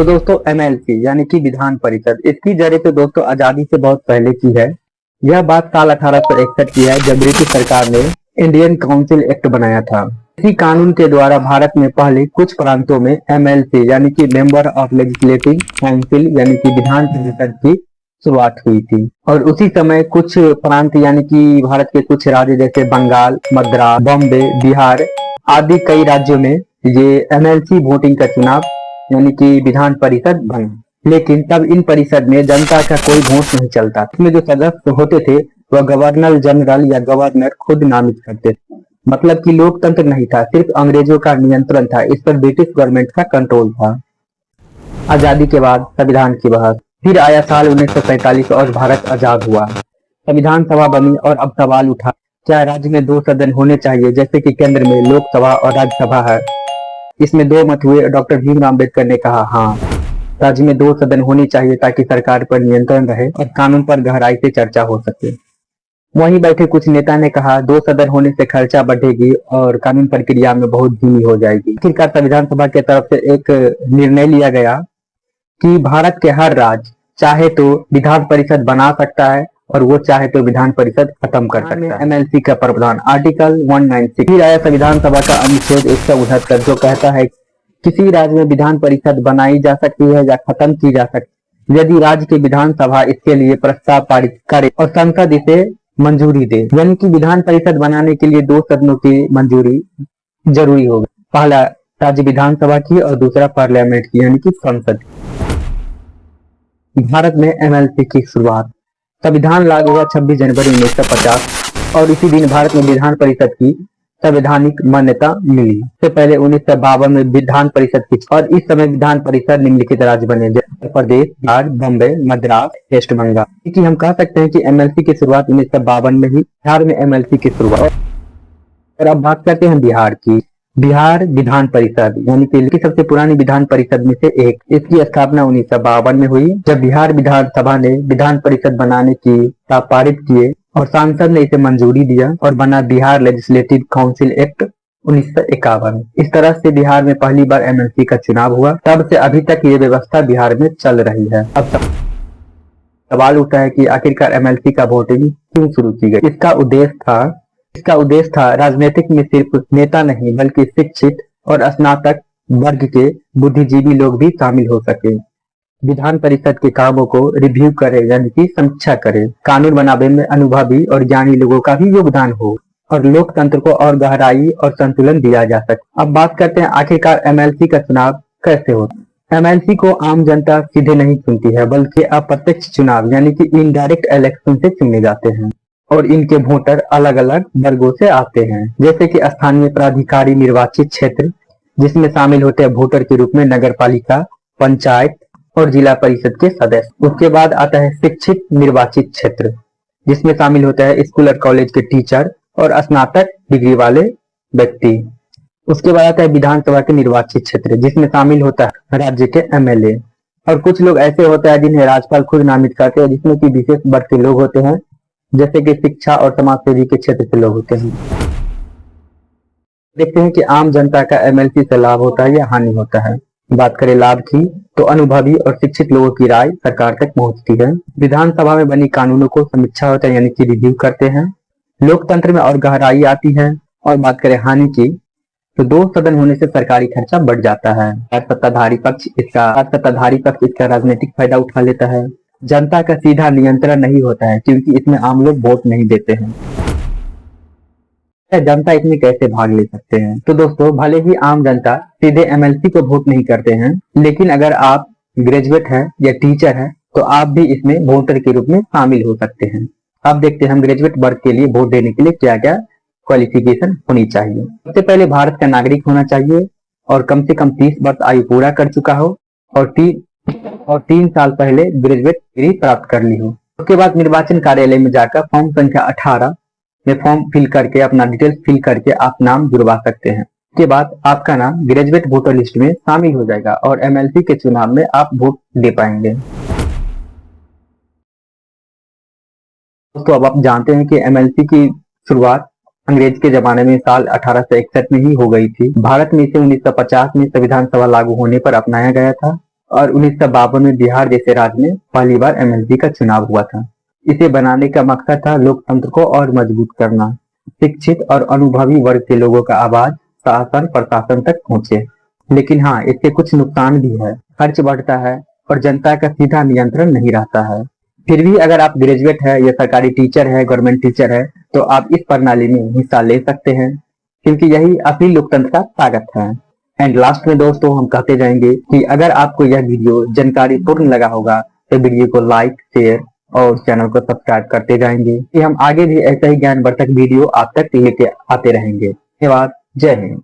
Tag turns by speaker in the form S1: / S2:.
S1: तो दोस्तों एमएलसी यानी कि विधान परिषद, इसकी जड़ें तो दोस्तों आजादी से बहुत पहले की है। यह बात साल 1861 की है जब ब्रिटिश सरकार ने इंडियन काउंसिल एक्ट बनाया था। इसी कानून के द्वारा भारत में पहले कुछ प्रांतों में एमएलसी यानी कि मेंबर ऑफ लेजिस्लेटिव काउंसिल यानी कि विधान परिषद की शुरुआत हुई थी। और उसी समय कुछ प्रांत यानी कि भारत के कुछ राज्य जैसे बंगाल, मद्रास, बॉम्बे, बिहार आदि कई राज्यों में ये एमएलसी वोटिंग का चुनाव यानी कि विधान परिषद बनी। लेकिन तब इन परिषद में जनता का कोई वोट नहीं चलता। इसमें जो सदस्य होते थे वह गवर्नर जनरल या गवर्नर खुद नामित करते थे। मतलब कि लोकतंत्र नहीं था, सिर्फ अंग्रेजों का नियंत्रण था। इस पर ब्रिटिश गवर्नमेंट का कंट्रोल था। आजादी के बाद संविधान की बहस, फिर आया साल 1947 और भारत आजाद हुआ। संविधान सभा बनी और अब सवाल उठा, क्या राज्य में दो सदन होने चाहिए जैसे कि केंद्र में लोकसभा और राज्यसभा है। इसमें दो मत हुए। डॉक्टर भीमराव अम्बेडकर ने कहा हाँ, राज्य में दो सदन होनी चाहिए ताकि सरकार पर नियंत्रण रहे और कानून पर गहराई से चर्चा हो सके। वहीं बैठे कुछ नेता ने कहा दो सदन होने से खर्चा बढ़ेगी और कानून प्रक्रिया में बहुत धीमी हो जाएगी। आखिरकार संविधान सभा की तरफ से एक निर्णय लिया गया कि भारत के हर राज्य चाहे तो विधान परिषद बना सकता है और वो चाहे तो विधान परिषद खत्म कर सकता है। एमएलसी का प्रावधान आर्टिकल 196। फिर आया संविधान सभा का अनुच्छेद 169 जो कहता है किसी राज्य में विधान परिषद बनाई जा सकती है या खत्म की जा सकती है यदि राज्य की विधानसभा इसके लिए प्रस्ताव पारित करे और संसद इसे मंजूरी दे। यानी कि विधान परिषद बनाने के लिए दो सदनों की मंजूरी जरूरी होगी, पहला राज्य विधानसभा की और दूसरा पार्लियामेंट की यानी कि संसद। भारत में एमएलसी की शुरुआत, संविधान लागू हुआ 26 जनवरी 1950 और इसी दिन भारत में विधान परिषद की संवैधानिक मान्यता मिली। इससे पहले 1952 में विधान परिषद की और इस समय विधान परिषद निम्नलिखित राज्य बने जैसे उत्तर प्रदेश, बिहार, बॉम्बे, मद्रास, वेस्ट बंगाल। क्योंकि हम कह सकते हैं कि एमएलसी की शुरुआत 1952 में ही बिहार में एमएलसी की शुरुआत। और अब बात करते हैं बिहार की। बिहार विधान परिषद यानी कि सबसे पुरानी विधान परिषद में से एक, इसकी स्थापना 1952 में हुई जब बिहार विधानसभा ने विधान परिषद बनाने की प्रस्ताव पारित किए और सांसद ने इसे मंजूरी दिया और बना बिहार लेजिस्लेटिव काउंसिल एक्ट 1951। इस तरह से बिहार में पहली बार एमएलसी का चुनाव हुआ। तब से अभी तक ये व्यवस्था बिहार में चल रही है। अब सवाल उठा है कि आखिरकार एमएलसी का वोटिंग क्यों शुरू की गई। इसका उद्देश्य था राजनीतिक में सिर्फ नेता नहीं बल्कि शिक्षित और स्नातक वर्ग के बुद्धिजीवी लोग भी शामिल हो सके। विधान परिषद के कामों को रिव्यू करे यानी कि समीक्षा करे। कानून बनाने में अनुभवी और ज्ञानी लोगों का भी योगदान हो और लोकतंत्र को और गहराई और संतुलन दिया जा सके। अब बात करते हैं आखिरकार एमएलसी का चुनाव कैसे होता है। एमएलसी को आम जनता सीधे नहीं चुनती है बल्कि अप्रत्यक्ष चुनाव यानी कि इनडायरेक्ट इलेक्शन से चुने जाते हैं और इनके वोटर अलग अलग वर्गों से आते हैं जैसे कि स्थानीय प्राधिकारी निर्वाचित क्षेत्र जिसमें शामिल होते हैं वोटर के रूप में नगर पालिका, पंचायत और जिला परिषद के सदस्य। उसके बाद आता है शिक्षित निर्वाचित क्षेत्र जिसमें शामिल होता है स्कूल और कॉलेज के टीचर और स्नातक डिग्री वाले व्यक्ति। उसके बाद आता है विधानसभा के निर्वाचित क्षेत्र जिसमें शामिल होता है राज्य के एमएलए और कुछ लोग ऐसे होते हैं जिन्हें राज्यपाल खुद नामित करते हैं जिसमें कि विशेष वर्ग के लोग होते हैं जैसे कि शिक्षा और समाज सेवी के क्षेत्र से लोग होते हैं। देखते हैं कि आम जनता का एमएलसी से लाभ होता है या हानि होता है। बात करें लाभ की तो अनुभवी और शिक्षित लोगों की राय सरकार तक पहुंचती है। विधानसभा में बनी कानूनों को समीक्षा होता है यानी कि रिव्यू करते हैं। लोकतंत्र में और गहराई आती है। और बात करें हानि की तो दो सदन होने से सरकारी खर्चा बढ़ जाता है। सत्ताधारी पक्ष इसका राजनीतिक फायदा उठा लेता है। जनता का सीधा नियंत्रण नहीं होता है क्योंकि इसमें आम लोग वोट नहीं देते हैं। जनता इसमें कैसे भाग ले सकते हैं। तो दोस्तों भले ही आम जनता सीधे एमएलसी को वोट नहीं करते हैं लेकिन अगर आप ग्रेजुएट हैं या टीचर हैं तो आप भी इसमें वोटर के रूप में शामिल हो सकते हैं। अब देखते हैं हम ग्रेजुएट वर्ग के लिए वोट देने के लिए क्या क्या क्वालिफिकेशन होनी चाहिए। सबसे पहले भारत का नागरिक होना चाहिए और कम से कम 30 वर्ष आयु पूरा कर चुका हो और 3 साल पहले ग्रेजुएट डिग्री प्राप्त कर ली हो। उसके बाद निर्वाचन कार्यालय में जाकर फॉर्म संख्या 18 में फॉर्म फिल करके अपना डिटेल्स फिल करके आप नाम जुड़वा सकते हैं। उसके बाद आपका नाम ग्रेजुएट वोटर लिस्ट में शामिल हो जाएगा और एमएलसी के चुनाव में आप वोट दे पाएंगे। दोस्तों अब आप जानते हैं कि एमएलसी की शुरुआत अंग्रेज के जमाने में साल 1861 में ही हो गई थी। भारत में इसे 1950 में संविधान सभा लागू होने पर अपनाया गया था और 1952 में बिहार जैसे राज्य में पहली बार एमएलसी का चुनाव हुआ था। इसे बनाने का मकसद था लोकतंत्र को और मजबूत करना, शिक्षित और अनुभवी वर्ग के लोगों का आवाज शासन प्रशासन तक पहुंचे। लेकिन हाँ, इसके कुछ नुकसान भी है। खर्च बढ़ता है और जनता का सीधा नियंत्रण नहीं रहता है। फिर भी अगर आप ग्रेजुएट है या सरकारी टीचर है, गवर्नमेंट टीचर है, तो आप इस प्रणाली में हिस्सा ले सकते हैं, क्योंकि यही असली लोकतंत्र का ताकत है। एंड लास्ट में दोस्तों हम कहते जाएंगे कि अगर आपको यह वीडियो जानकारी पूर्ण लगा होगा तो वीडियो को लाइक, शेयर और चैनल को सब्सक्राइब करते जाएंगे कि हम आगे भी ऐसा ही ज्ञानवर्धक वीडियो आप तक लेके आते रहेंगे। धन्यवाद। जय हिंद।